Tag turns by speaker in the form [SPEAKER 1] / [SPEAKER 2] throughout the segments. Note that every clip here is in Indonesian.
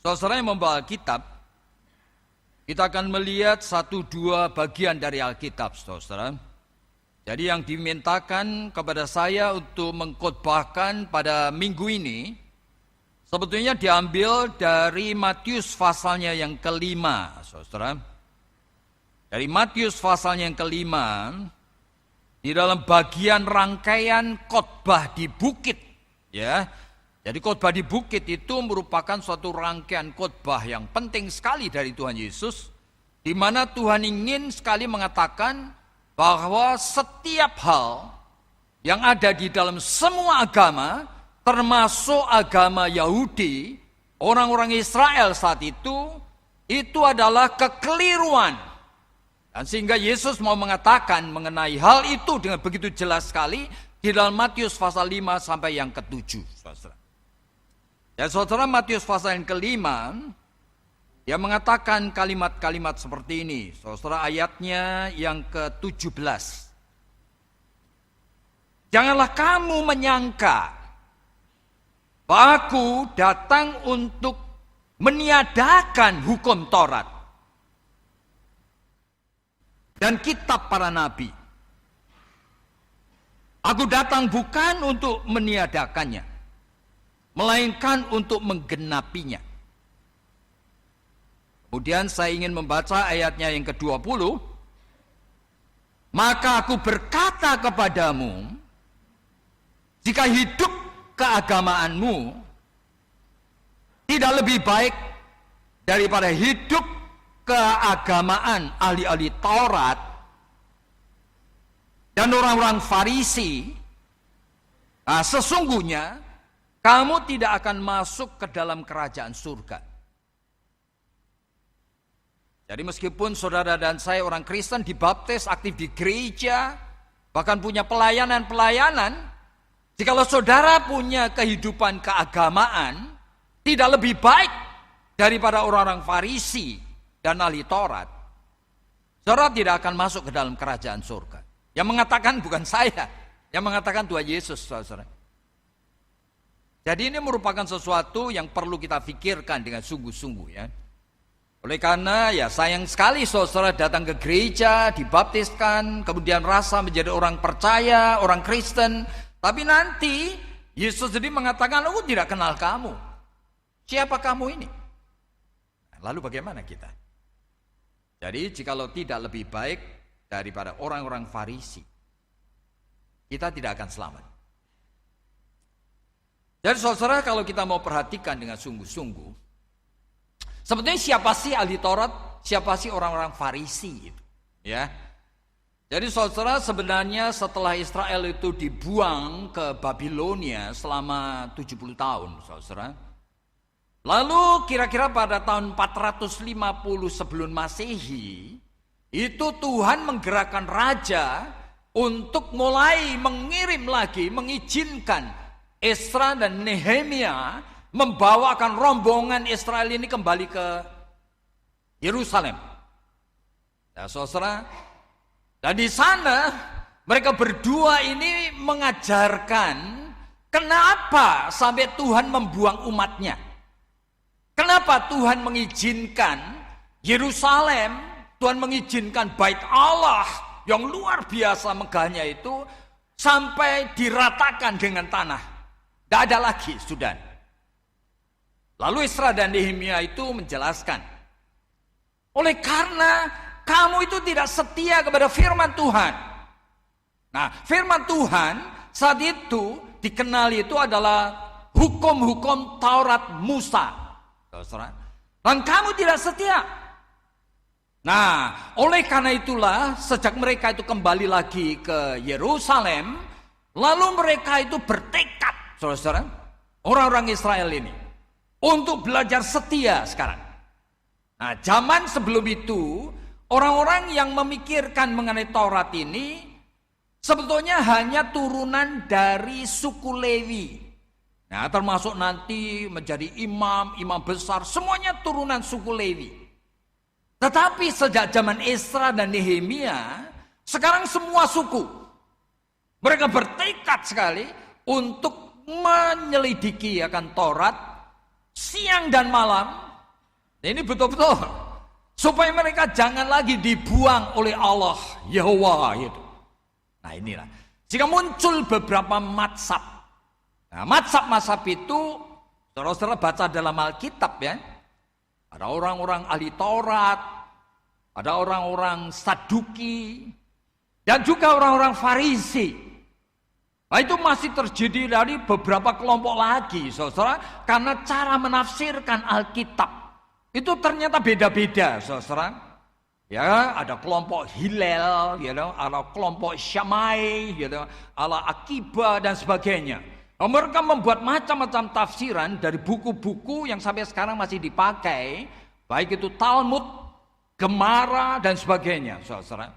[SPEAKER 1] Saudara yang membawa Alkitab, kita akan melihat 1-2 bagian dari Alkitab, saudara. Jadi yang dimintakan kepada saya untuk mengkhotbahkan pada minggu ini, sebetulnya diambil dari Matius pasalnya yang kelima, saudara. Dari Matius pasalnya yang kelima, di dalam bagian rangkaian khotbah di bukit, ya. Jadi khotbah di bukit itu merupakan suatu rangkaian khotbah yang penting sekali dari Tuhan Yesus, di mana Tuhan ingin sekali mengatakan bahwa setiap hal yang ada di dalam semua agama, termasuk agama Yahudi, orang-orang Israel saat itu adalah kekeliruan. Dan sehingga Yesus mau mengatakan mengenai hal itu dengan begitu jelas sekali di dalam Matius pasal 5 sampai yang ke-7. Dan saudara, Matius pasal yang kelima, dia mengatakan kalimat-kalimat seperti ini. Saudara, ayatnya yang ke-17. Janganlah kamu menyangka bahwa aku datang untuk meniadakan hukum Taurat dan kitab para nabi. Aku datang bukan untuk meniadakannya, melainkan untuk menggenapinya. Kemudian saya ingin membaca ayatnya yang ke-20. Maka aku berkata kepadamu, jika hidup keagamaanmu tidak lebih baik daripada hidup keagamaan ahli-ahli Taurat dan orang-orang Farisi, sesungguhnya kamu tidak akan masuk ke dalam kerajaan surga. Jadi meskipun saudara dan saya orang Kristen dibaptis, aktif di gereja, bahkan punya pelayanan-pelayanan, jikalau saudara punya kehidupan keagamaan tidak lebih baik daripada orang-orang Farisi dan ahli Taurat, saudara tidak akan masuk ke dalam kerajaan surga. Yang mengatakan bukan saya, yang mengatakan Tuhan Yesus, saudara. Jadi ini merupakan sesuatu yang perlu kita pikirkan dengan sungguh-sungguh, ya. Oleh karena ya sayang sekali saudara datang ke gereja, dibaptiskan, kemudian rasa menjadi orang percaya, orang Kristen, tapi nanti Yesus jadi mengatakan, aku tidak kenal kamu. Siapa kamu ini? Lalu bagaimana kita? Jadi jikalau tidak lebih baik daripada orang-orang Farisi, kita tidak akan selamat. Jadi saudara, kalau kita mau perhatikan dengan sungguh-sungguh, sebetulnya siapa sih ahli Taurat, siapa sih orang-orang Farisi itu, ya. Jadi saudara, sebenarnya setelah Israel itu dibuang ke Babilonia selama 70 tahun, saudara. Lalu kira-kira pada tahun 450 sebelum Masehi, itu Tuhan menggerakkan raja untuk mulai mengirim lagi, mengizinkan Ezra dan Nehemia membawakan rombongan Israel ini kembali ke Yerusalem. Ya, saudara, dan di sana mereka berdua ini mengajarkan kenapa sampai Tuhan membuang umatnya. Kenapa Tuhan mengizinkan Yerusalem, Tuhan mengizinkan bait Allah yang luar biasa megahnya itu sampai diratakan dengan tanah. Tidak ada lagi, sudah. Lalu Ezra dan Nehemia itu menjelaskan, oleh karena kamu itu tidak setia kepada firman Tuhan. Nah, firman Tuhan saat itu dikenal itu adalah hukum-hukum Taurat Musa. Dan kamu tidak setia. Nah, oleh karena itulah sejak mereka itu kembali lagi ke Yerusalem, lalu mereka itu bertekad, saudara, orang-orang Israel ini, untuk belajar setia sekarang. Nah, zaman sebelum itu, orang-orang yang memikirkan mengenai Taurat ini sebetulnya hanya turunan dari suku Lewi. Nah, termasuk nanti menjadi imam, imam besar, semuanya turunan suku Lewi. Tetapi sejak zaman Ezra dan Nehemia, sekarang semua suku, mereka bertekad sekali untuk menyelidiki akan Taurat siang dan malam, Ini betul-betul supaya mereka jangan lagi dibuang oleh Allah Yahweh itu. Nah inilah. Jika muncul beberapa mazhab. Nah, mazhab itu saudara-saudara baca dalam Alkitab ya. Ada orang-orang ahli Taurat, ada orang-orang Saduki, dan juga orang-orang Farisi. Nah itu masih terjadi dari beberapa kelompok lagi, saudara, karena cara menafsirkan Alkitab itu ternyata beda-beda, saudara. Ya, ada kelompok Hillel, ada kelompok Syamai, ala Akiba dan sebagainya. Nah, mereka membuat macam-macam tafsiran dari buku-buku yang sampai sekarang masih dipakai, baik itu Talmud, Gemara dan sebagainya, saudara.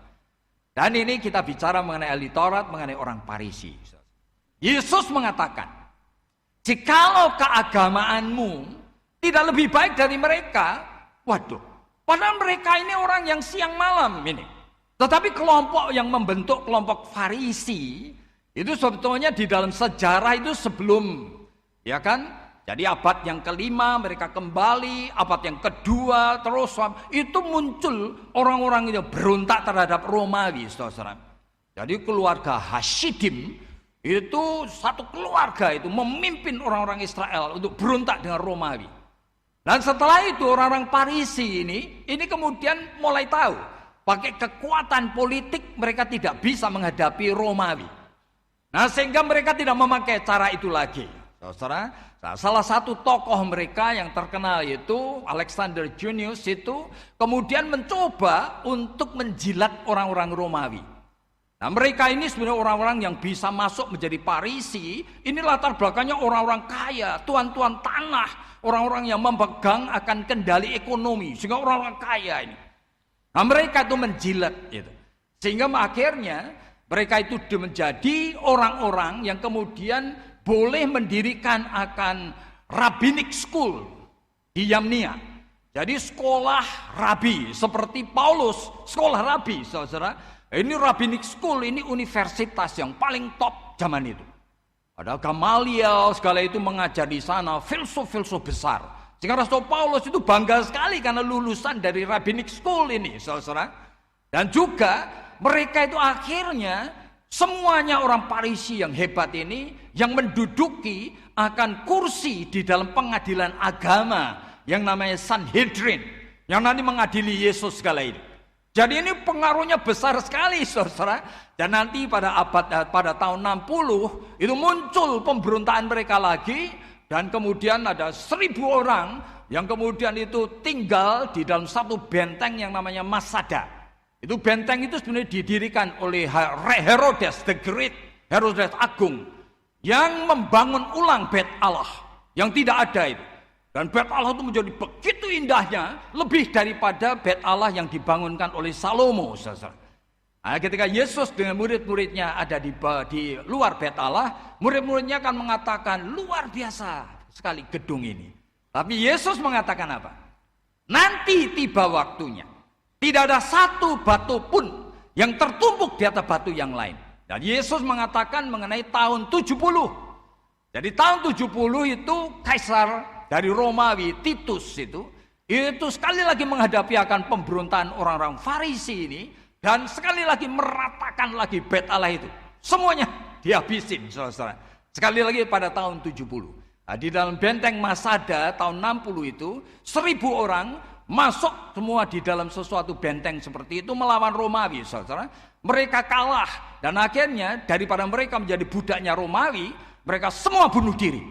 [SPEAKER 1] Dan ini kita bicara mengenai ahli Taurat, mengenai orang Farisi. Yesus mengatakan, jikalau keagamaanmu tidak lebih baik dari mereka, waduh, padahal mereka ini orang yang siang malam ini. Tetapi kelompok yang membentuk kelompok Farisi, itu sebetulnya di dalam sejarah itu sebelum, ya kan? Jadi abad yang kelima mereka kembali, abad yang kedua terus itu muncul orang-orang itu berontak terhadap Romawi, saudara. Jadi keluarga Hasidim itu satu keluarga itu memimpin orang-orang Israel untuk berontak dengan Romawi. Dan setelah itu orang-orang Farisi ini kemudian mulai tahu pakai kekuatan politik mereka tidak bisa menghadapi Romawi. Nah sehingga mereka tidak memakai cara itu lagi, saudara. Nah, salah satu tokoh mereka yang terkenal itu Alexander Junius itu kemudian mencoba untuk menjilat orang-orang Romawi. Nah mereka ini sebenarnya orang-orang yang bisa masuk menjadi Farisi. Ini latar belakangnya orang-orang kaya, tuan-tuan tanah, orang-orang yang memegang akan kendali ekonomi, sehingga orang-orang kaya ini. Nah mereka itu menjilat itu. Sehingga akhirnya mereka itu menjadi orang-orang yang kemudian boleh mendirikan akan rabbinic school di Yamnia. Jadi sekolah rabi seperti Paulus, sekolah rabi, saudara. Ini rabbinic school, ini universitas yang paling top zaman itu. Ada Gamaliel, segala itu mengajar di sana, filsuf-filsuf besar. Sehingga Rasul Paulus itu bangga sekali karena lulusan dari rabbinic school ini, saudara. Dan juga mereka itu akhirnya semuanya orang Farisi yang hebat ini yang menduduki akan kursi di dalam pengadilan agama yang namanya Sanhedrin, yang nanti mengadili Yesus segala ini. Jadi ini pengaruhnya besar sekali, saudara. Dan nanti pada tahun 60 itu muncul pemberontakan mereka lagi, dan kemudian ada 1.000 orang yang kemudian itu tinggal di dalam satu benteng yang namanya Masada. Itu benteng itu sebenarnya didirikan oleh Herodes the Great, Herodes Agung, yang membangun ulang Bait Allah yang tidak ada itu. Dan Bait Allah itu menjadi begitu indahnya, lebih daripada Bait Allah yang dibangunkan oleh Salomo. Nah, ketika Yesus dengan murid-muridnya ada di luar Bait Allah, murid-muridnya akan mengatakan luar biasa sekali gedung ini. Tapi Yesus mengatakan apa? Nanti tiba waktunya. Tidak ada satu batu pun yang tertumpuk di atas batu yang lain. Dan Yesus mengatakan mengenai tahun 70. Jadi tahun 70 itu Kaisar dari Romawi, Titus itu sekali lagi menghadapi akan pemberontakan orang-orang Farisi ini. Dan sekali lagi meratakan lagi Bait Allah itu. Semuanya dihabisin, saudara. Sekali lagi pada tahun 70. Nah, di dalam benteng Masada tahun 60 itu 1.000 orang masuk semua di dalam sesuatu benteng seperti itu melawan Romawi, saudara. Mereka kalah dan akhirnya daripada mereka menjadi budaknya Romawi, mereka semua bunuh diri.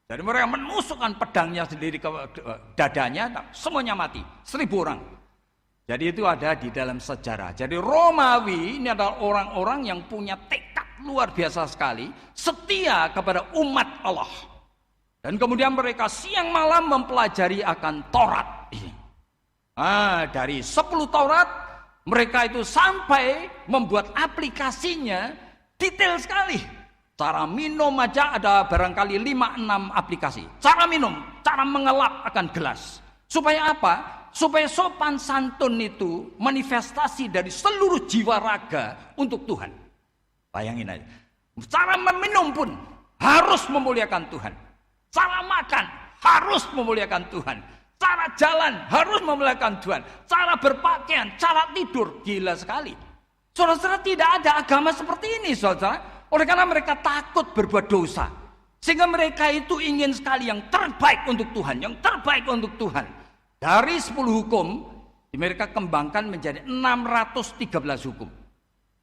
[SPEAKER 1] Jadi mereka menusukkan pedangnya sendiri ke dadanya, semuanya mati, 1.000 orang. Jadi itu ada di dalam sejarah. Jadi Romawi ini adalah orang-orang yang punya tekad luar biasa sekali, setia kepada umat Allah. Dan kemudian mereka siang malam mempelajari akan Taurat ini. Nah, dari 10 Taurat mereka itu sampai membuat aplikasinya detail sekali. Cara minum aja ada barangkali 5-6 aplikasi. Cara minum, cara mengelap akan gelas. Supaya apa? Supaya sopan santun itu manifestasi dari seluruh jiwa raga untuk Tuhan. Bayangin aja. Cara meminum pun harus memuliakan Tuhan. Cara makan harus memuliakan Tuhan. Cara jalan harus memuliakan Tuhan. Cara berpakaian, cara tidur, gila sekali. Saudara-saudara, tidak ada agama seperti ini, saudara. Oleh karena mereka takut berbuat dosa. Sehingga mereka itu ingin sekali yang terbaik untuk Tuhan, yang terbaik untuk Tuhan. Dari 10 hukum, mereka kembangkan menjadi 613 hukum.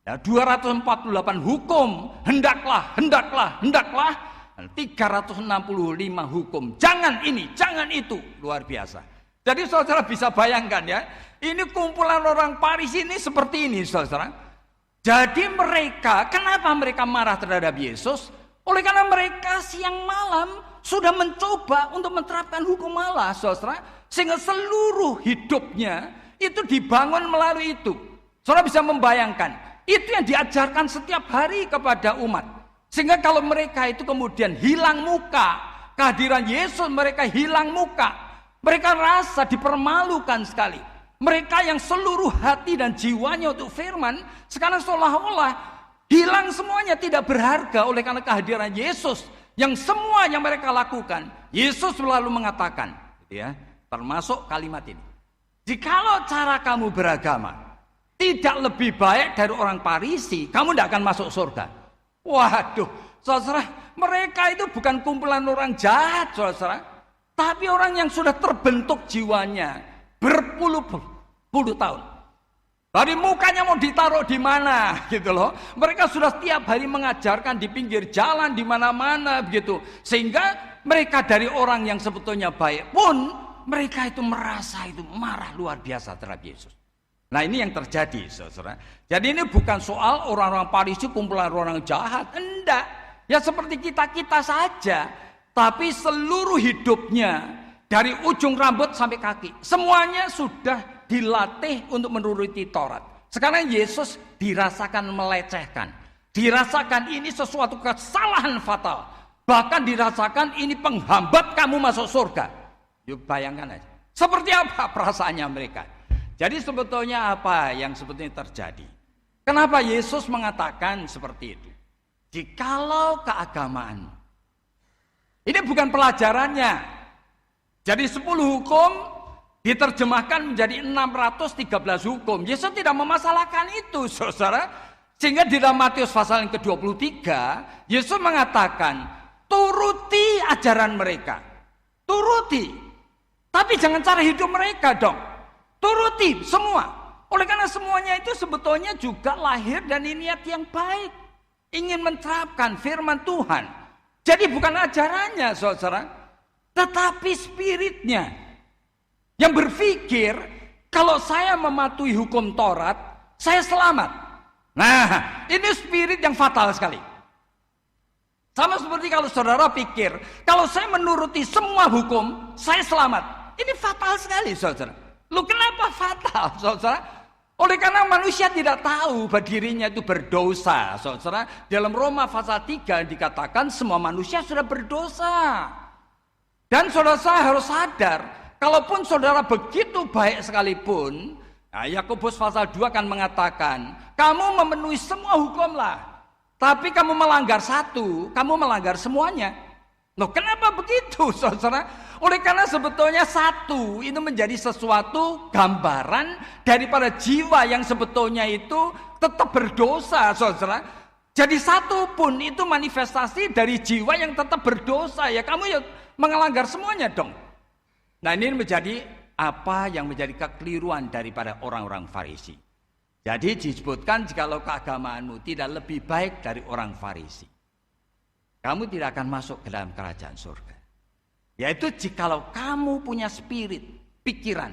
[SPEAKER 1] Ya, 248 hukum, hendaklah, 365 hukum. Jangan ini, jangan itu. Luar biasa. Jadi saudara bisa bayangkan ya, ini kumpulan orang Farisi ini seperti ini, saudara. Jadi mereka, kenapa mereka marah terhadap Yesus? Oleh karena mereka siang malam sudah mencoba untuk menerapkan hukum Allah, saudara. Sehingga seluruh hidupnya itu dibangun melalui itu. Saudara bisa membayangkan. Itu yang diajarkan setiap hari kepada umat. Sehingga kalau mereka itu kemudian hilang muka, kehadiran Yesus mereka hilang muka. Mereka rasa dipermalukan sekali. Mereka yang seluruh hati dan jiwanya untuk firman, sekarang seolah-olah hilang semuanya, tidak berharga oleh karena kehadiran Yesus. Yang semua yang mereka lakukan, Yesus selalu mengatakan, ya, termasuk kalimat ini. Jikalau cara kamu beragama tidak lebih baik dari orang Farisi, kamu tidak akan masuk surga. Waduh, saudara, mereka itu bukan kumpulan orang jahat, saudara, tapi orang yang sudah terbentuk jiwanya berpuluh-puluh tahun. Dari mukanya mau ditaruh di mana, gitu loh. Mereka sudah setiap hari mengajarkan di pinggir jalan, di mana-mana, begitu. Sehingga mereka dari orang yang sebetulnya baik pun, mereka itu merasa itu marah luar biasa terhadap Yesus. Nah ini yang terjadi, saudara. Jadi ini bukan soal orang-orang Farisi kumpulan orang jahat, enggak. Ya seperti kita-kita saja. Tapi seluruh hidupnya dari ujung rambut sampai kaki, semuanya sudah dilatih untuk menuruti Taurat. Sekarang Yesus dirasakan melecehkan, dirasakan ini sesuatu kesalahan fatal, bahkan dirasakan ini penghambat kamu masuk surga. Yuk bayangkan aja, seperti apa perasaannya mereka. Jadi sebetulnya apa yang sebetulnya terjadi? Kenapa Yesus mengatakan seperti itu? Jikalau keagamaan, ini bukan pelajarannya. Jadi 10 hukum diterjemahkan menjadi 613 hukum. Yesus tidak memasalahkan itu, saudara. Sehingga di dalam Matius pasal yang ke-23, Yesus mengatakan, turuti ajaran mereka. Turuti. Tapi jangan cara hidup mereka dong. Turuti semua. Oleh karena semuanya itu sebetulnya juga lahir dari niat yang baik. Ingin menerapkan firman Tuhan. Jadi bukan ajarannya, saudara. Tetapi spiritnya. Yang berpikir, kalau saya mematuhi hukum Taurat, saya selamat. Nah, ini spirit yang fatal sekali. Sama seperti kalau saudara pikir, kalau saya menuruti semua hukum, saya selamat. Ini fatal sekali, saudara. Loh, kenapa fatal, saudara? Oleh karena manusia tidak tahu bahwa dirinya itu berdosa, saudara. Dalam Roma pasal 3 dikatakan semua manusia sudah berdosa. Dan saudara harus sadar, kalaupun saudara begitu baik sekalipun, nah Yakobus pasal 2 kan mengatakan, kamu memenuhi semua hukum lah. Tapi kamu melanggar satu, kamu melanggar semuanya. Loh, kenapa begitu, saudara? Oleh karena sebetulnya satu itu menjadi sesuatu gambaran daripada jiwa yang sebetulnya itu tetap berdosa, saudara. Jadi satu pun itu manifestasi dari jiwa yang tetap berdosa. Ya kamu ya melanggar semuanya dong. Nah ini menjadi apa yang menjadi kekeliruan daripada orang-orang Farisi. Jadi disebutkan jikalau keagamaanmu tidak lebih baik dari orang Farisi, kamu tidak akan masuk ke dalam kerajaan surga. Yaitu jikalau kamu punya spirit, pikiran,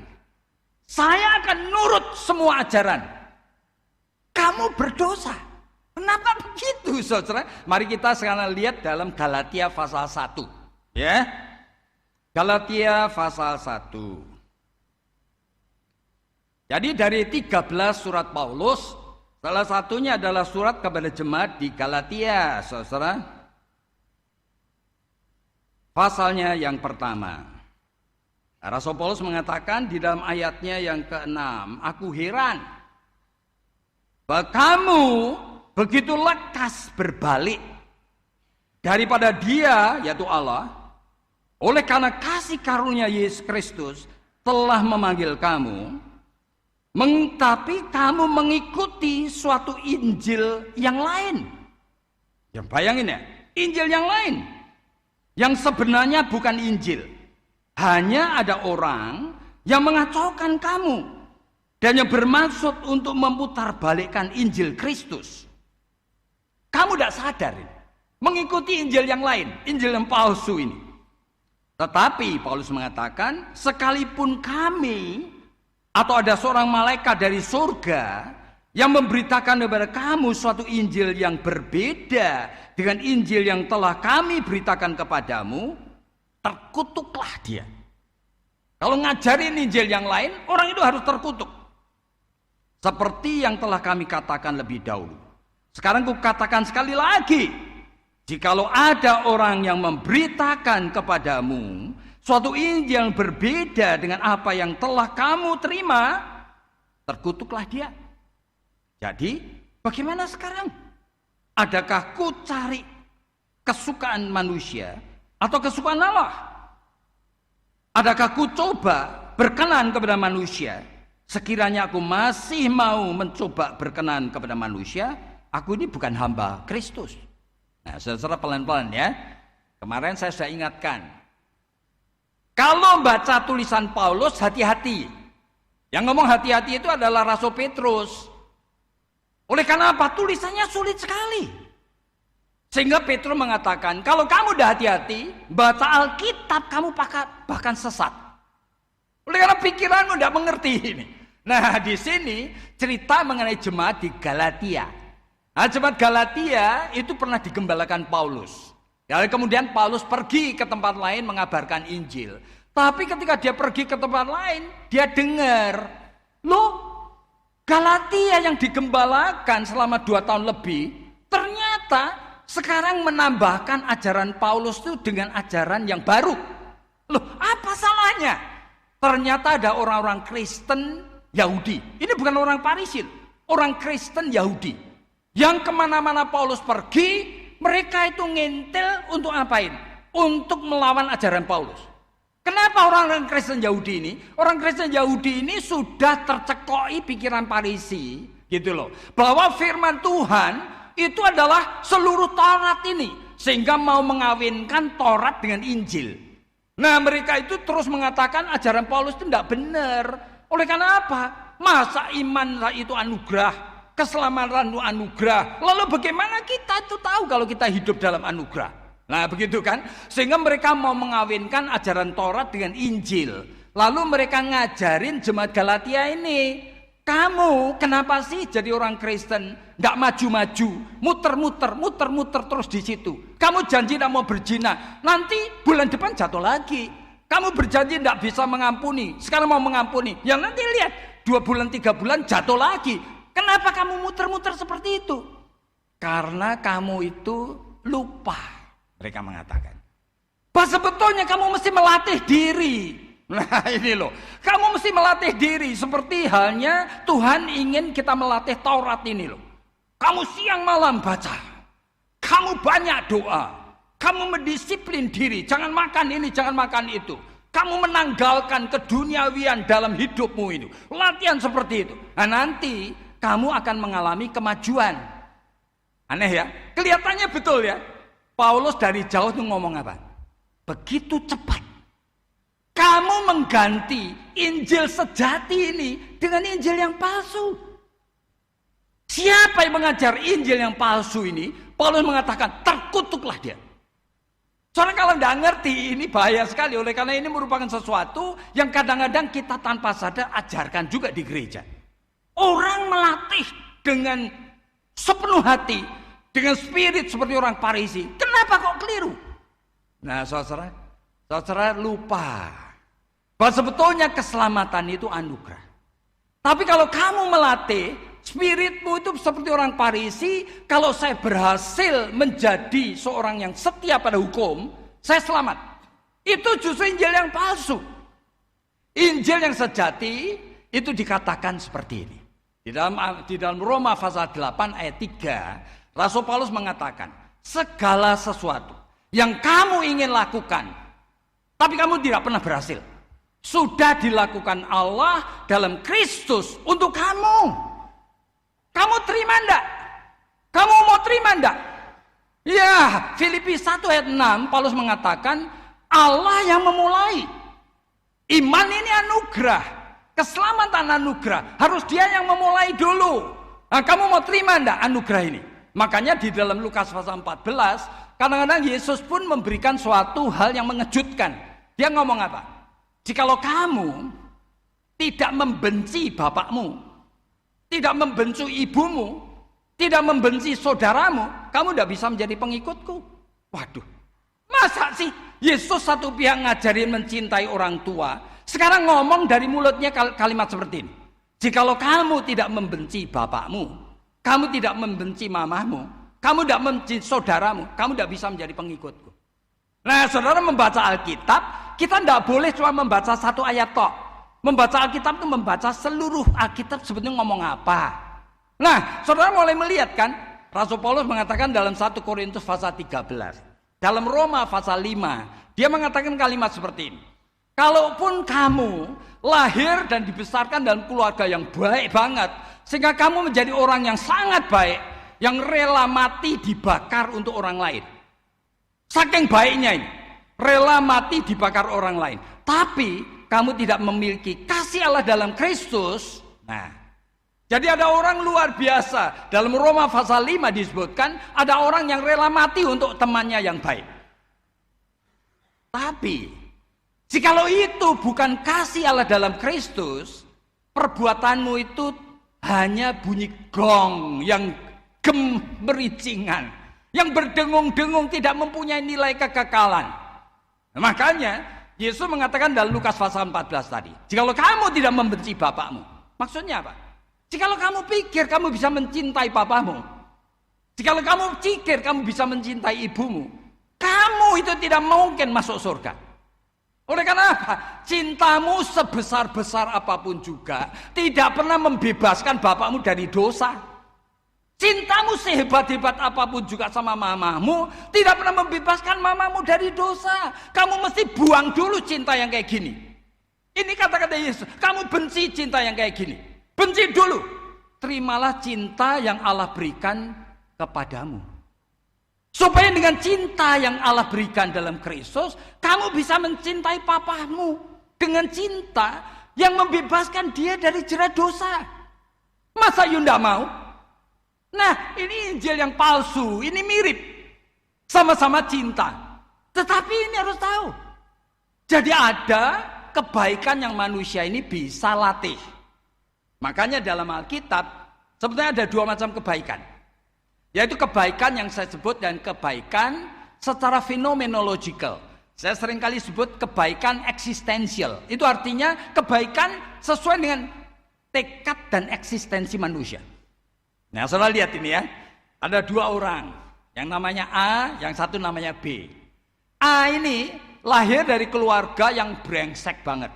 [SPEAKER 1] saya akan nurut semua ajaran, kamu berdosa. Kenapa begitu, saudara? Mari kita sekarang lihat dalam Galatia pasal 1. Ya, Galatia pasal 1. Jadi dari 13 surat Paulus, salah satunya adalah surat kepada jemaat di Galatia, saudara. Pasalnya yang pertama, Rasul Paulus mengatakan di dalam ayatnya yang ke-6, aku heran bahwa kamu begitu lekas berbalik daripada Dia, yaitu Allah, oleh karena kasih karunia Yesus Kristus
[SPEAKER 2] telah memanggil kamu, tapi kamu mengikuti suatu Injil yang lain. Yang bayangin ya, Injil yang lain. Yang sebenarnya bukan Injil. Hanya ada orang yang mengacaukan kamu. Dan yang bermaksud untuk memutarbalikkan Injil Kristus. Kamu tidak sadar ini. Mengikuti Injil yang lain, Injil yang palsu ini. Tetapi Paulus mengatakan, sekalipun kami atau ada seorang malaikat dari surga yang memberitakan kepada kamu suatu Injil yang berbeda dengan Injil yang telah kami beritakan kepadamu, terkutuklah dia. Kalau ngajarin Injil yang lain, orang itu harus terkutuk. Seperti yang telah kami katakan lebih dahulu. Sekarang ku katakan sekali lagi, jikalau ada orang yang memberitakan kepadamu suatu Injil yang berbeda dengan apa yang telah kamu terima, terkutuklah dia. Jadi, bagaimana sekarang? Adakah ku cari kesukaan manusia atau kesukaan Allah? Adakah ku coba berkenan kepada manusia? Sekiranya aku masih mau mencoba berkenan kepada manusia, aku ini bukan hamba Kristus. Nah, saudara pelan-pelan ya. Kemarin saya sudah ingatkan. Kalau baca tulisan Paulus, hati-hati. Yang ngomong hati-hati itu adalah Rasul Petrus. Oleh karena apa? Tulisannya sulit sekali. Sehingga Petrus mengatakan, kalau kamu udah hati-hati, baca Alkitab kamu bahkan sesat. Oleh karena pikiranmu tidak mengerti ini. Nah, di sini cerita mengenai jemaat di Galatia. Nah, jemaat Galatia itu pernah digembalakan Paulus. Lalu kemudian Paulus pergi ke tempat lain mengabarkan Injil. Tapi ketika dia pergi ke tempat lain, dia dengar, loh, Galatia yang digembalakan selama 2 tahun lebih, ternyata sekarang menambahkan ajaran Paulus itu dengan ajaran yang baru. Loh, apa salahnya? Ternyata ada orang-orang Kristen Yahudi. Ini bukan orang Parisi, orang Kristen Yahudi. Yang kemana-mana Paulus pergi, mereka itu ngintil untuk apain? Untuk melawan ajaran Paulus. Kenapa orang-orang Kristen Yahudi ini? Orang Kristen Yahudi ini sudah tercekoi pikiran Parisi, gitu loh. Bahwa firman Tuhan itu adalah seluruh Taurat ini. Sehingga mau mengawinkan Taurat dengan Injil. Nah, mereka itu terus mengatakan ajaran Paulus itu tidak benar. Oleh karena apa? Masa iman itu anugerah, keselamatan itu anugerah. Lalu bagaimana kita itu tahu kalau kita hidup dalam anugerah? Nah, begitu kan? Sehingga mereka mau mengawinkan ajaran Taurat dengan Injil. Lalu mereka ngajarin jemaat Galatia ini, kamu kenapa sih jadi orang Kristen nggak maju-maju, muter-muter terus di situ? Kamu janji tidak mau berzina, nanti bulan depan jatuh lagi. Kamu berjanji tidak bisa mengampuni, sekarang mau mengampuni, ya nanti lihat 2 bulan 3 bulan jatuh lagi. Kenapa kamu muter-muter seperti itu? Karena kamu itu lupa. Mereka mengatakan, bahwa sebetulnya kamu mesti melatih diri. Nah, ini loh, kamu mesti melatih diri. Seperti halnya Tuhan ingin kita melatih Taurat ini loh. Kamu siang malam baca, kamu banyak doa, kamu mendisiplin diri, jangan makan ini, jangan makan itu. Kamu menanggalkan keduniawian dalam hidupmu ini. Latihan seperti itu. Nah, nanti kamu akan mengalami kemajuan. Aneh ya, kelihatannya betul ya. Paulus dari jauh tuh ngomong apa? Begitu cepat kamu mengganti Injil sejati ini dengan Injil yang palsu. Siapa yang mengajar Injil yang palsu ini? Paulus mengatakan terkutuklah dia. Soalnya kalau tidak ngerti ini bahaya sekali. Oleh karena ini merupakan sesuatu yang kadang-kadang kita tanpa sadar ajarkan juga di gereja. Orang melatih dengan sepenuh hati, dengan spirit seperti orang Parisi. Kenapa kok keliru? Nah, saudara lupa bahwa sebetulnya keselamatan itu anugerah. Tapi kalau kamu melatih spiritmu itu seperti orang Parisi, kalau saya berhasil menjadi seorang yang setia pada hukum, saya selamat. Itu justru Injil yang palsu. Injil yang sejati itu dikatakan seperti ini. Di dalam Roma pasal 8 ayat 3, Rasul Paulus mengatakan, segala sesuatu yang kamu ingin lakukan, tapi kamu tidak pernah berhasil. sudah dilakukan Allah dalam Kristus untuk kamu. Kamu terima enggak? Kamu mau terima enggak? Ya, Filipi 1 ayat 6 Paulus mengatakan Allah yang memulai. Iman ini anugerah, keselamatan anugerah. Harus dia yang memulai dulu. Nah, kamu mau terima enggak anugerah ini? Makanya di dalam Lukas pasal 14, kadang-kadang Yesus pun memberikan suatu hal yang mengejutkan. Dia ngomong apa? Jikalau kamu tidak membenci bapakmu, tidak membenci ibumu, tidak membenci saudaramu, kamu tidak bisa menjadi pengikutku. Waduh, masa sih Yesus satu pihak ngajarin mencintai orang tua, sekarang ngomong dari mulutnya kalimat seperti ini. Jikalau kamu tidak membenci bapakmu, kamu tidak membenci mamamu, kamu tidak membenci saudaramu, kamu tidak bisa menjadi pengikutku. Nah, saudara membaca Alkitab, kita tidak boleh cuma membaca satu ayat tok. Membaca Alkitab itu membaca seluruh Alkitab sebetulnya ngomong apa. Nah, saudara mulai melihat kan, Rasul Paulus mengatakan dalam 1 Korintus pasal 13, dalam Roma pasal 5, dia mengatakan kalimat seperti ini. Kalaupun kamu lahir dan dibesarkan dalam keluarga yang baik banget, sehingga kamu menjadi orang yang sangat baik, yang rela mati dibakar untuk orang lain. Saking baiknya ini, rela mati dibakar orang lain. Tapi kamu tidak memiliki kasih Allah dalam Kristus. Nah, jadi ada orang luar biasa. Dalam Roma pasal 5 disebutkan ada orang yang rela mati untuk temannya yang baik. Tapi jikalau itu bukan kasih Allah dalam Kristus, perbuatanmu itu hanya bunyi gong yang gemericingan, yang berdengung-dengung, tidak mempunyai nilai kekekalan. Nah, makanya Yesus mengatakan dalam Lukas pasal 14 tadi, jikalau kamu tidak membenci bapakmu, maksudnya apa? Jikalau kamu pikir kamu bisa mencintai papamu, jikalau kamu pikir kamu bisa mencintai ibumu, kamu itu tidak mungkin masuk surga. Oleh karena apa? Cintamu sebesar-besar apapun juga tidak pernah membebaskan bapakmu dari dosa. Cintamu sehebat-hebat apapun juga sama mamamu tidak pernah membebaskan mamamu dari dosa. Kamu mesti buang dulu cinta yang kayak gini. Ini kata-kata Yesus, kamu benci cinta yang kayak gini. Benci dulu. Terimalah cinta yang Allah berikan kepadamu. Supaya dengan cinta yang Allah berikan dalam Kristus, kamu bisa mencintai papamu dengan cinta yang membebaskan dia dari jerat dosa. Masa you tidak mau? Nah, ini Injil yang palsu, ini mirip. Sama-sama cinta. Tetapi ini harus tahu. Jadi ada kebaikan yang manusia ini bisa latih. Makanya dalam Alkitab, sebenarnya ada dua macam kebaikan. Yaitu kebaikan yang saya sebut dan kebaikan secara fenomenological. Saya seringkali sebut kebaikan eksistensial. Itu artinya kebaikan sesuai dengan tekad dan eksistensi manusia. Nah, saudara lihat ini ya. Ada dua orang. Yang namanya A, yang satu namanya B. A ini lahir dari keluarga yang brengsek banget.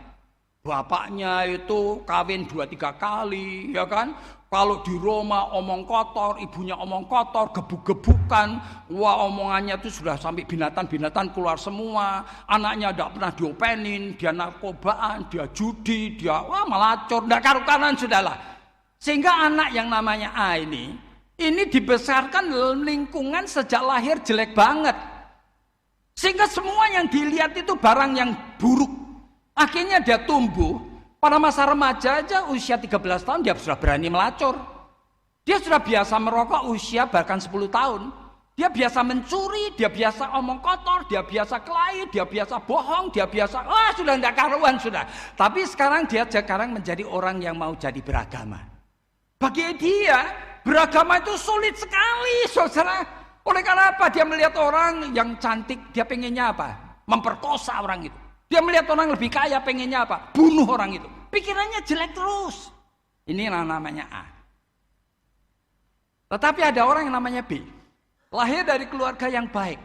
[SPEAKER 2] Bapaknya itu kawin 2-3 kali, ya kan? Kalau di Roma omong kotor, ibunya omong kotor, gebuk-gebukan. Wah, omongannya itu sudah sampai binatang-binatang keluar semua. Anaknya tidak pernah diopenin, dia narkobaan, dia judi, dia melacur, tidak karu-karuan sudahlah. Sehingga anak yang namanya A ini dibesarkan dalam lingkungan sejak lahir jelek banget. Sehingga semua yang dilihat itu barang yang buruk. Akhirnya dia tumbuh, pada masa remaja aja usia 13 tahun dia sudah berani melacur. Dia sudah biasa merokok usia bahkan 10 tahun. Dia biasa mencuri, dia biasa omong kotor, dia biasa kelahi, dia biasa bohong, dia biasa, sudah tidak karuan sudah. Tapi sekarang dia sekarang menjadi orang yang mau jadi beragama. Bagi dia, beragama itu sulit sekali, saudara. Oleh karena apa? Dia melihat orang yang cantik, dia pengennya apa? Memperkosa orang itu. Dia melihat orang lebih kaya, pengennya apa? Bunuh orang itu. Pikirannya jelek terus. Ini namanya A. Tetapi ada orang yang namanya B. Lahir dari keluarga yang baik.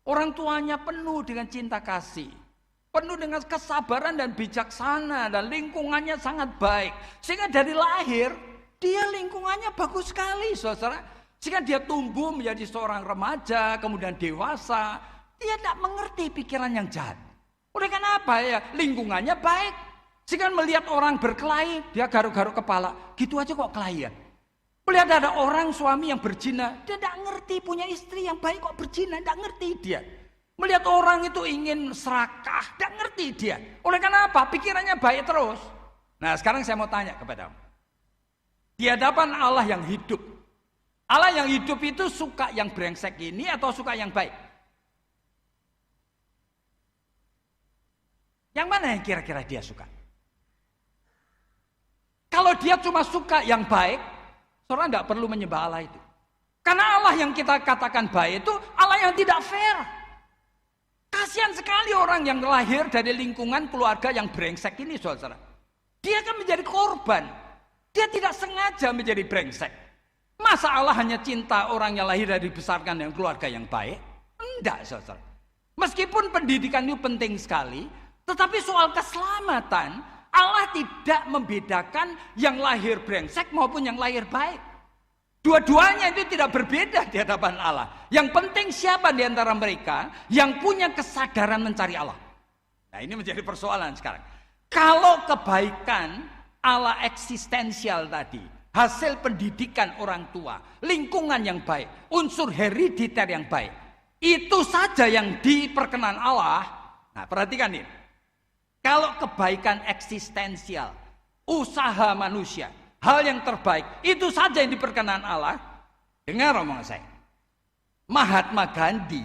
[SPEAKER 2] Orang tuanya penuh dengan cinta kasih. Penuh dengan kesabaran dan bijaksana. Dan lingkungannya sangat baik. Sehingga dari lahir, dia lingkungannya bagus sekali, saudara. Sehingga dia tumbuh menjadi seorang remaja, kemudian dewasa. Dia tidak mengerti pikiran yang jahat. Oleh karena apa ya? Lingkungannya baik. Sehingga melihat orang berkelahi, dia garuk-garuk kepala. Gitu aja kok kelahi ya. Melihat ada orang suami yang berzina, dia tidak ngerti, punya istri yang baik kok berzina, tidak ngerti dia. Melihat orang itu ingin serakah, tidak ngerti dia. Oleh karena apa? Pikirannya baik terus. Nah sekarang saya mau tanya kepadamu. Di hadapan Allah yang hidup, Allah yang hidup itu suka yang brengsek ini atau suka yang baik? Yang mana yang kira-kira dia suka? Kalau dia cuma suka yang baik, saudara tidak perlu menyembah Allah itu. Karena Allah yang kita katakan baik itu Allah yang tidak fair. Kasihan sekali orang yang lahir dari lingkungan keluarga yang brengsek ini, saudara. Dia akan menjadi korban. Dia tidak sengaja menjadi brengsek. Masa Allah hanya cinta orang yang lahir dari dibesarkan dengan keluarga yang baik? Enggak, saudara. Meskipun pendidikan itu penting sekali, tetapi soal keselamatan, Allah tidak membedakan yang lahir brengsek maupun yang lahir baik. Dua-duanya itu tidak berbeda di hadapan Allah. Yang penting siapa di antara mereka yang punya kesadaran mencari Allah. Nah ini menjadi persoalan sekarang. Kalau kebaikan Allah eksistensial tadi, hasil pendidikan orang tua, lingkungan yang baik, unsur herediter yang baik, itu saja yang diperkenan Allah. Nah perhatikan ini. Kalau kebaikan eksistensial, usaha manusia, hal yang terbaik, itu saja yang diperkenan Allah. Dengar omongan saya. Mahatma Gandhi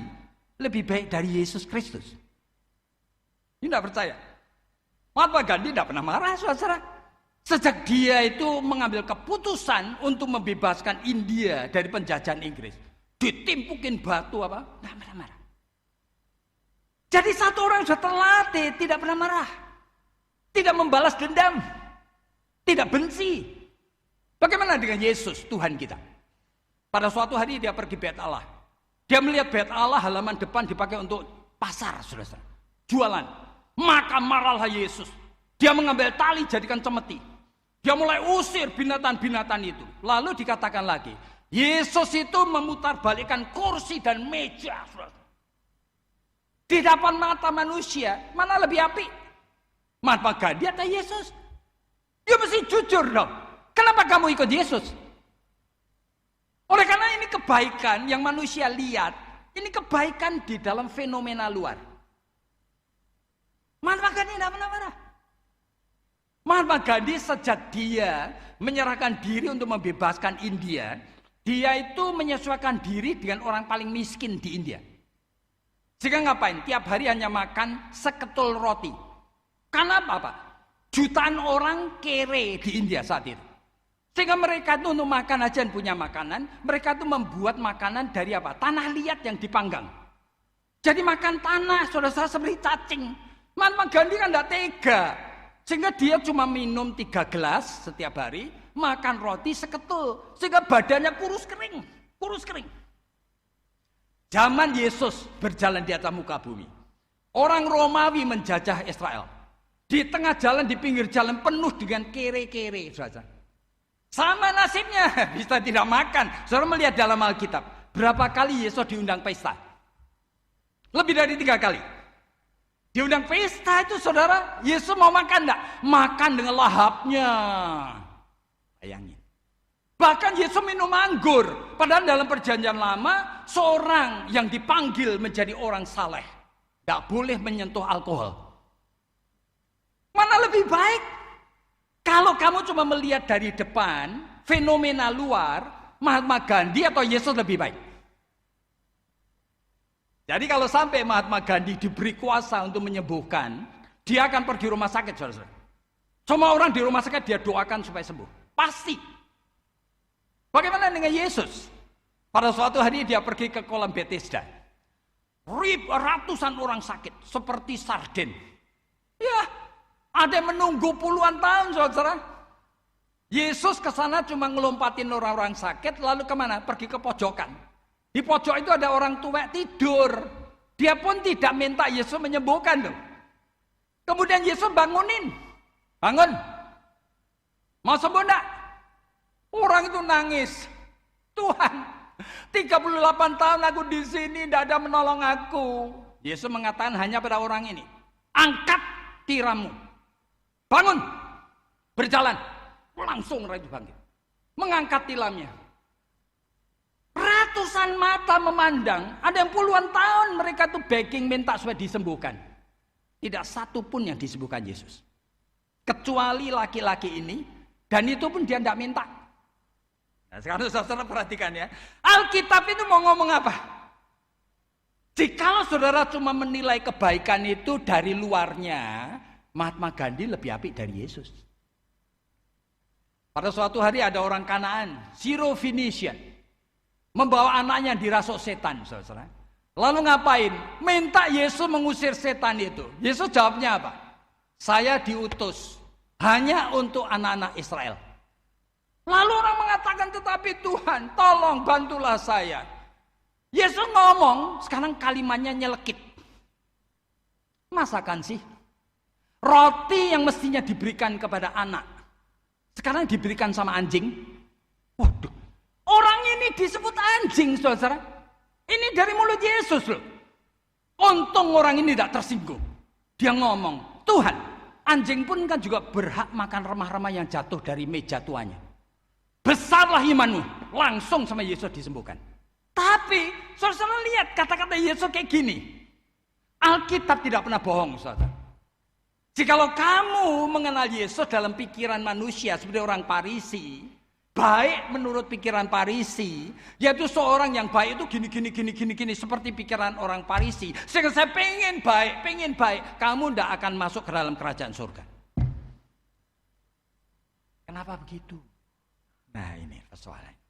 [SPEAKER 2] lebih baik dari Yesus Kristus. Ini tidak percaya. Mahatma Gandhi tidak pernah marah, saudara. Sejak dia itu mengambil keputusan untuk membebaskan India dari penjajahan Inggris, ditimpukin batu apa, tidak pernah marah. Jadi satu orang sudah terlatih, tidak pernah marah, tidak membalas dendam, tidak benci. Bagaimana dengan Yesus, Tuhan kita? Pada suatu hari dia pergi bait Allah. Dia melihat bait Allah halaman depan dipakai untuk pasar, saudara. Jualan. Maka marahlah Yesus. Dia mengambil tali jadikan cemeti. Dia mulai usir binatang-binatang itu. Lalu dikatakan lagi, Yesus itu memutarbalikkan kursi dan meja, saudara. Di depan mata manusia, mana lebih apik? Mahatma Gandhi atau Yesus? Ya mesti jujur dong. Kenapa kamu ikut Yesus? Oleh karena ini kebaikan yang manusia lihat, ini kebaikan di dalam fenomena luar. Mahatma Gandhi tidak pernah marah. Mahatma Gandhi sejak dia menyerahkan diri untuk membebaskan India, dia itu menyesuaikan diri dengan orang paling miskin di India. Sehingga ngapain? Tiap hari hanya makan seketul roti. Karena apa? Jutaan orang kere di India saat itu. Sehingga mereka itu untuk makan aja punya makanan, mereka itu membuat makanan dari apa? Tanah liat yang dipanggang. Jadi makan tanah, saudara-saudara, seperti cacing. Mahatma Gandhi kan tidak tega. Sehingga dia cuma minum 3 gelas setiap hari, makan roti seketul. Sehingga badannya kurus kering. Kurus kering. Zaman Yesus berjalan di atas muka bumi. Orang Romawi menjajah Israel. Di tengah jalan, di pinggir jalan penuh dengan kere-kere. Sama nasibnya, bisa tidak makan. Saudara melihat dalam Alkitab, berapa kali Yesus diundang pesta? Lebih dari 3 kali. Diundang pesta itu saudara, Yesus mau makan enggak? Makan dengan lahapnya. Bayangin. Bahkan Yesus minum anggur. Padahal dalam perjanjian lama, seorang yang dipanggil menjadi orang saleh tidak boleh menyentuh alkohol. Mana lebih baik? Kalau kamu cuma melihat dari depan, fenomena luar, Mahatma Gandhi atau Yesus lebih baik? Jadi kalau sampai Mahatma Gandhi diberi kuasa untuk menyembuhkan, dia akan pergi rumah sakit, saudara. Semua orang di rumah sakit dia doakan supaya sembuh. Pasti. Bagaimana dengan Yesus? Pada suatu hari dia pergi ke kolam Bethesda. Ratusan orang sakit seperti sarden. Ya, ada yang menunggu puluhan tahun, saudara. Yesus ke sana cuma ngelompatin orang-orang sakit, lalu kemana? Pergi ke pojokan. Di pojok itu ada orang tua tidur. Dia pun tidak minta Yesus menyembuhkan loh. Kemudian Yesus bangunin. Bangun. Mau sembuh enggak? Orang itu nangis. Tuhan, 38 tahun aku di sini, tidak ada menolong aku. Yesus mengatakan hanya pada orang ini. angkat tirammu, bangun, berjalan. Langsung orang itu bangkit, mengangkat tilamnya. Ratusan mata memandang, ada yang puluhan tahun mereka tuh begging minta supaya disembuhkan. Tidak satu pun yang disembuhkan Yesus. Kecuali laki-laki ini, dan itu pun dia tidak minta. Nah, sekarang saudara perhatikan ya, Alkitab itu mau ngomong apa? Jikalau saudara cuma menilai kebaikan itu dari luarnya, Mahatma Gandhi lebih apik dari Yesus. Pada suatu hari ada orang Kanaan, Syro-Phoenician, membawa anaknya dirasuk setan, saudara. Lalu ngapain? Minta Yesus mengusir setan itu. Yesus jawabnya apa? Saya diutus hanya untuk anak-anak Israel. Lalu orang mengatakan, tetapi Tuhan, tolong bantulah saya. Yesus ngomong, sekarang kalimatnya nyelekit. Masakan sih? Roti yang mestinya diberikan kepada anak, sekarang diberikan sama anjing. Waduh, orang ini disebut anjing, saudara. Ini dari mulut Yesus loh. Untung orang ini tidak tersinggung. Dia ngomong, Tuhan, anjing pun kan juga berhak makan remah-remah yang jatuh dari meja tuannya. Besarlah imanmu. Langsung sama Yesus disembuhkan. Tapi, saudara lihat kata-kata Yesus kayak gini. Alkitab tidak pernah bohong, saudara. Jikalau kamu mengenal Yesus dalam pikiran manusia seperti orang Farisi, baik menurut pikiran Farisi, yaitu seorang yang baik itu gini, seperti pikiran orang Farisi. Sehingga saya pengen baik, kamu tidak akan masuk ke dalam kerajaan surga. Kenapa begitu? Nah ini persoalannya.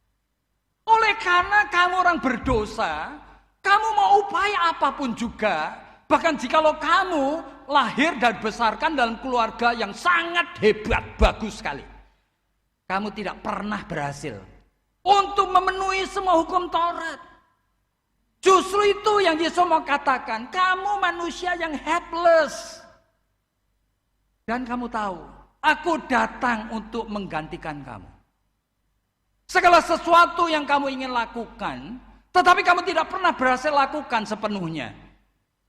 [SPEAKER 2] Oleh karena kamu orang berdosa, kamu mau upaya apapun juga, bahkan jikalau kamu lahir dan dibesarkan dalam keluarga yang sangat hebat, bagus sekali, kamu tidak pernah berhasil untuk memenuhi semua hukum Taurat. Justru itu yang Yesus mau katakan, kamu manusia yang helpless. Dan kamu tahu, aku datang untuk menggantikan kamu. Segala sesuatu yang kamu ingin lakukan, tetapi kamu tidak pernah berhasil lakukan sepenuhnya,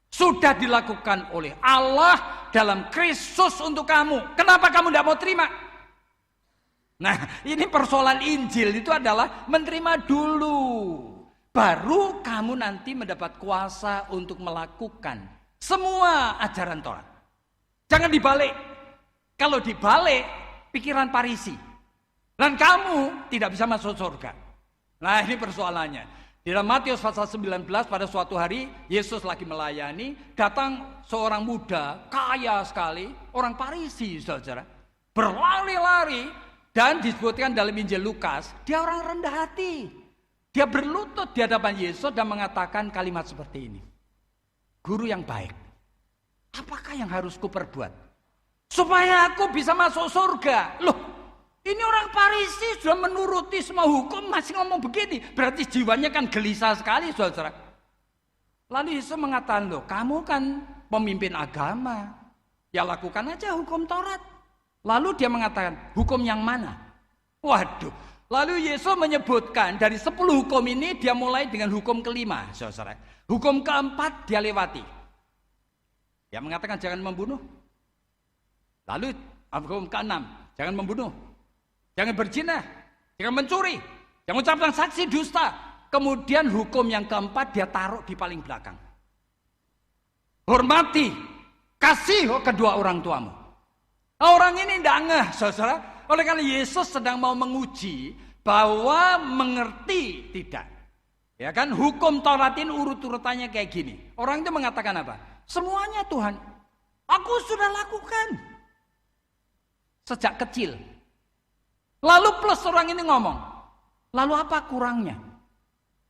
[SPEAKER 2] sudah dilakukan oleh Allah dalam Kristus untuk kamu. Kenapa kamu tidak mau terima? Nah, ini persoalan Injil itu adalah menerima dulu, baru kamu nanti mendapat kuasa untuk melakukan semua ajaran Taurat. Jangan dibalik. Kalau dibalik, pikiran Farisi, dan kamu tidak bisa masuk surga. Nah, ini persoalannya. Di dalam Matius pasal 19 pada suatu hari Yesus lagi melayani, datang seorang muda kaya sekali, orang Farisi, saudara, berlari-lari, dan disebutkan dalam Injil Lukas, dia orang rendah hati. Dia berlutut di hadapan Yesus dan mengatakan kalimat seperti ini, Guru yang baik, apakah yang harus kuperbuat supaya aku bisa masuk surga? Loh, ini orang Farisi sudah menuruti semua hukum masih ngomong begini. Berarti jiwanya kan gelisah sekali, saudara. Lalu Yesus mengatakan, loh, kamu kan pemimpin agama, ya lakukan aja hukum Taurat. Lalu dia mengatakan, hukum yang mana? Waduh. Lalu Yesus menyebutkan dari 10 hukum ini dia mulai dengan hukum kelima, saudara. Hukum keempat dia lewati. Dia mengatakan jangan membunuh. Lalu hukum keenam, jangan membunuh. Jangan berzina, jangan mencuri, jangan ucapkan saksi dusta. Kemudian hukum yang keempat dia taruh di paling belakang. Hormati, kasih kedua orang tuamu. Nah, orang ini tidak ngeh, saudara. Oleh karena Yesus sedang mau menguji bahwa mengerti tidak. Ya kan, hukum Taurat ini urut-urutannya kayak gini. Orang itu mengatakan apa? Semuanya Tuhan, aku sudah lakukan sejak kecil. Lalu plus orang ini ngomong, lalu apa kurangnya?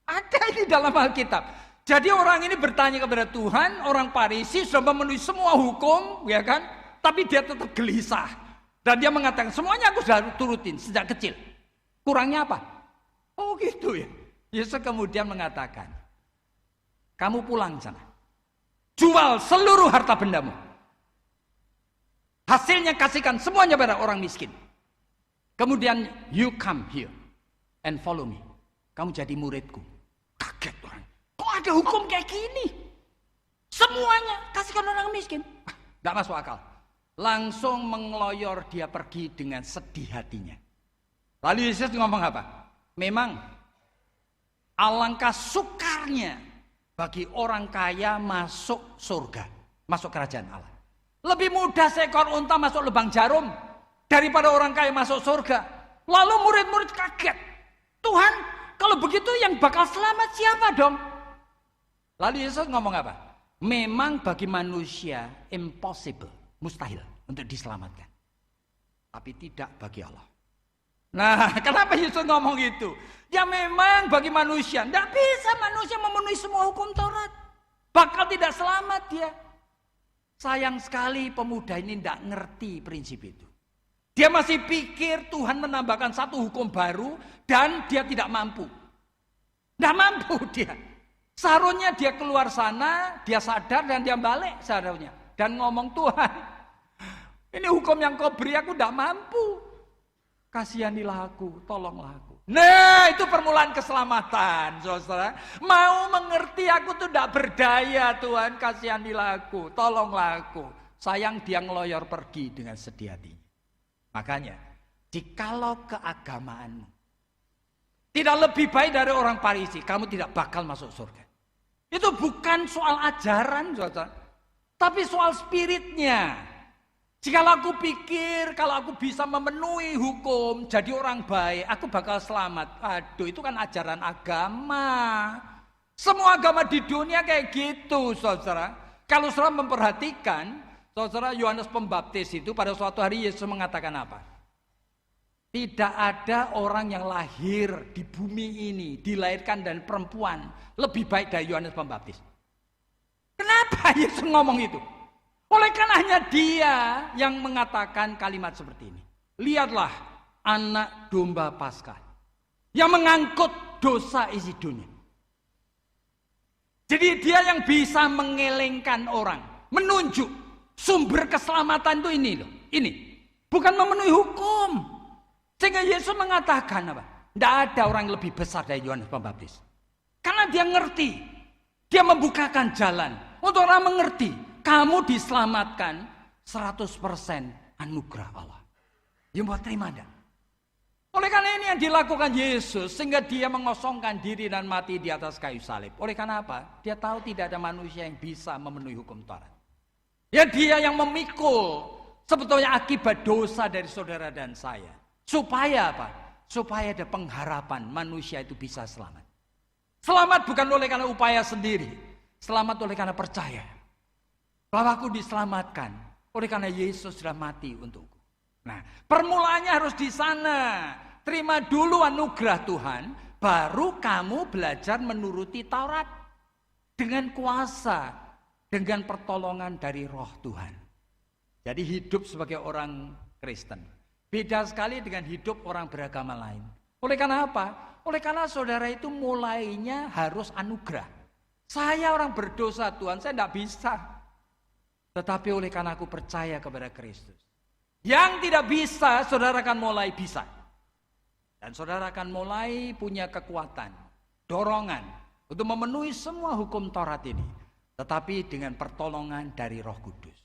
[SPEAKER 2] Ada ini dalam Alkitab. Jadi orang ini bertanya kepada Tuhan, orang Farisi sudah memenuhi semua hukum, ya kan? Tapi dia tetap gelisah. Dan dia mengatakan, semuanya aku sudah turutin sejak kecil. Kurangnya apa? Oh gitu ya. Yesus kemudian mengatakan, kamu pulang sana. Jual seluruh harta bendamu. Hasilnya kasihkan semuanya pada orang miskin. Kemudian you come here and follow me. Kamu jadi muridku. Kaget orang. Kok ada hukum kayak gini? Semuanya kasihkan orang miskin. Tidak masuk akal. Langsung mengeloyor dia pergi dengan sedih hatinya. Lalu Yesus ngomong apa? Memang alangkah sukarnya bagi orang kaya masuk surga, masuk kerajaan Allah. Lebih mudah seekor unta masuk lubang jarum daripada orang kaya masuk surga. Lalu murid-murid kaget. Tuhan, kalau begitu yang bakal selamat siapa dong? Lalu Yesus ngomong apa? Memang bagi manusia impossible, mustahil untuk diselamatkan. Tapi tidak bagi Allah. Nah, kenapa Yesus ngomong itu? Ya memang bagi manusia, tidak bisa manusia memenuhi semua hukum Taurat. Bakal tidak selamat dia. Sayang sekali pemuda ini tidak ngerti prinsip itu. Dia masih pikir Tuhan menambahkan satu hukum baru dan dia tidak mampu. Tidak mampu dia. Seharusnya dia keluar sana, dia sadar dan dia balik seharusnya. Dan ngomong, Tuhan, ini hukum yang kau beri aku tidak mampu. Kasihanilah aku, tolonglah aku. Nah, itu permulaan keselamatan, saudara. Mau mengerti aku tuh tidak berdaya, Tuhan, kasihanilah aku, tolonglah aku. Sayang dia ngeloyor pergi dengan sedih hati. Makanya, jikalau keagamaanmu tidak lebih baik dari orang Farisi, kamu tidak bakal masuk surga. Itu bukan soal ajaran, saudara, tapi soal spiritnya. Jikalau aku pikir kalau aku bisa memenuhi hukum, jadi orang baik, aku bakal selamat. Aduh, itu kan ajaran agama. Semua agama di dunia kayak gitu, saudara. Kalau saudara memperhatikan, saudara, Yohanes Pembaptis itu pada suatu hari Yesus mengatakan apa? Tidak ada orang yang lahir di bumi ini, dilahirkan dari perempuan, lebih baik dari Yohanes Pembaptis. Kenapa Yesus ngomong itu? Oleh karena hanya dia yang mengatakan kalimat seperti ini. Lihatlah anak domba Paskah yang mengangkut dosa isi dunia. Jadi dia yang bisa mengelengkan orang, menunjuk sumber keselamatan itu ini loh. Ini bukan memenuhi hukum. Sehingga Yesus mengatakan apa? Tidak ada orang yang lebih besar dari Yohanes Pembaptis. Karena dia ngerti. Dia membukakan jalan untuk orang mengerti. Kamu diselamatkan 100% anugerah Allah. Ya mau terima enggak? Oleh karena ini yang dilakukan Yesus, sehingga dia mengosongkan diri dan mati di atas kayu salib. Oleh karena apa? Dia tahu tidak ada manusia yang bisa memenuhi hukum Taurat. Ya dia yang memikul sebetulnya akibat dosa dari saudara dan saya. Supaya apa? Supaya ada pengharapan manusia itu bisa selamat. Selamat bukan oleh karena upaya sendiri. Selamat oleh karena percaya. Bahwa aku diselamatkan oleh karena Yesus sudah mati untukku. Nah, permulaannya harus di sana. Terima dulu anugerah Tuhan, baru kamu belajar menuruti Taurat dengan kuasa, dengan pertolongan dari Roh Tuhan. Jadi hidup sebagai orang Kristen beda sekali dengan hidup orang beragama lain. Oleh karena apa? Oleh karena saudara itu mulainya harus anugerah. Saya orang berdosa Tuhan, saya tidak bisa. Tetapi oleh karena aku percaya kepada Kristus. Yang tidak bisa, saudara akan mulai bisa. Dan saudara akan mulai punya kekuatan, dorongan untuk memenuhi semua hukum Taurat ini. Tetapi dengan pertolongan dari Roh Kudus.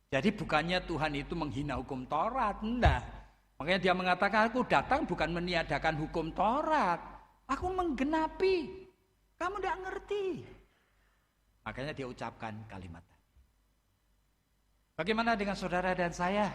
[SPEAKER 2] Jadi bukannya Tuhan itu menghina hukum Taurat, enggak. Makanya dia mengatakan, aku datang bukan meniadakan hukum Taurat. Aku menggenapi. Kamu tidak ngerti. Makanya dia ucapkan kalimat. Bagaimana dengan saudara dan saya?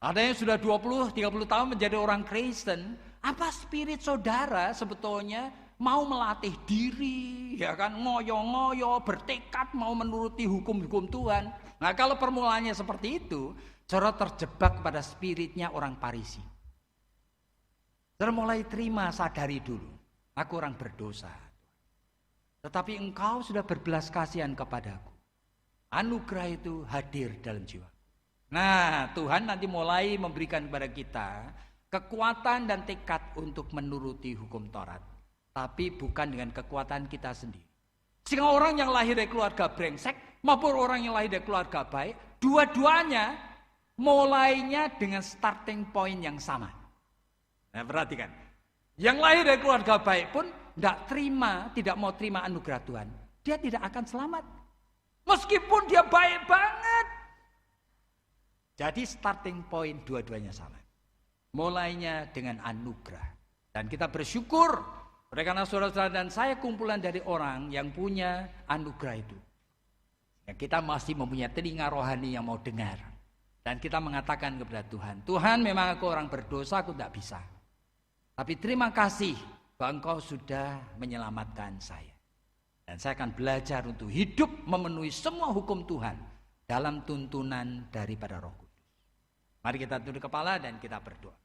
[SPEAKER 2] Ada yang sudah 20-30 tahun menjadi orang Kristen. Apa spirit saudara sebetulnya mau melatih diri, ya kan, ngoyo-ngoyo, bertekad mau menuruti hukum-hukum Tuhan. Nah kalau permulaannya seperti itu, saudara terjebak pada spiritnya orang Farisi. Saudara mulai terima, sadari dulu, aku orang berdosa. Tetapi engkau sudah berbelas kasihan kepadaku. Anugerah itu hadir dalam jiwa. Nah, Tuhan nanti mulai memberikan kepada kita kekuatan dan tekad untuk menuruti hukum Taurat. Tapi bukan dengan kekuatan kita sendiri. Sehingga orang yang lahir dari keluarga brengsek maupun orang yang lahir dari keluarga baik, dua-duanya mulainya dengan starting point yang sama. Nah, perhatikan. Yang lahir dari keluarga baik pun tidak mau terima anugerah Tuhan. Dia tidak akan selamat. Meskipun dia baik banget.
[SPEAKER 1] Jadi starting point dua-duanya sama. Mulainya dengan anugerah. Dan kita bersyukur oleh karena saudara-saudara dan saya kumpulan dari orang yang punya anugerah itu. Ya, kita masih mempunyai telinga rohani yang mau dengar. Dan kita mengatakan kepada Tuhan, Tuhan memang aku orang berdosa, aku tidak bisa. Tapi terima kasih bahwa Engkau sudah menyelamatkan saya. Dan saya akan belajar untuk hidup memenuhi semua hukum Tuhan dalam tuntunan daripada Roh Kudus. Mari kita tunduk kepala dan kita berdoa.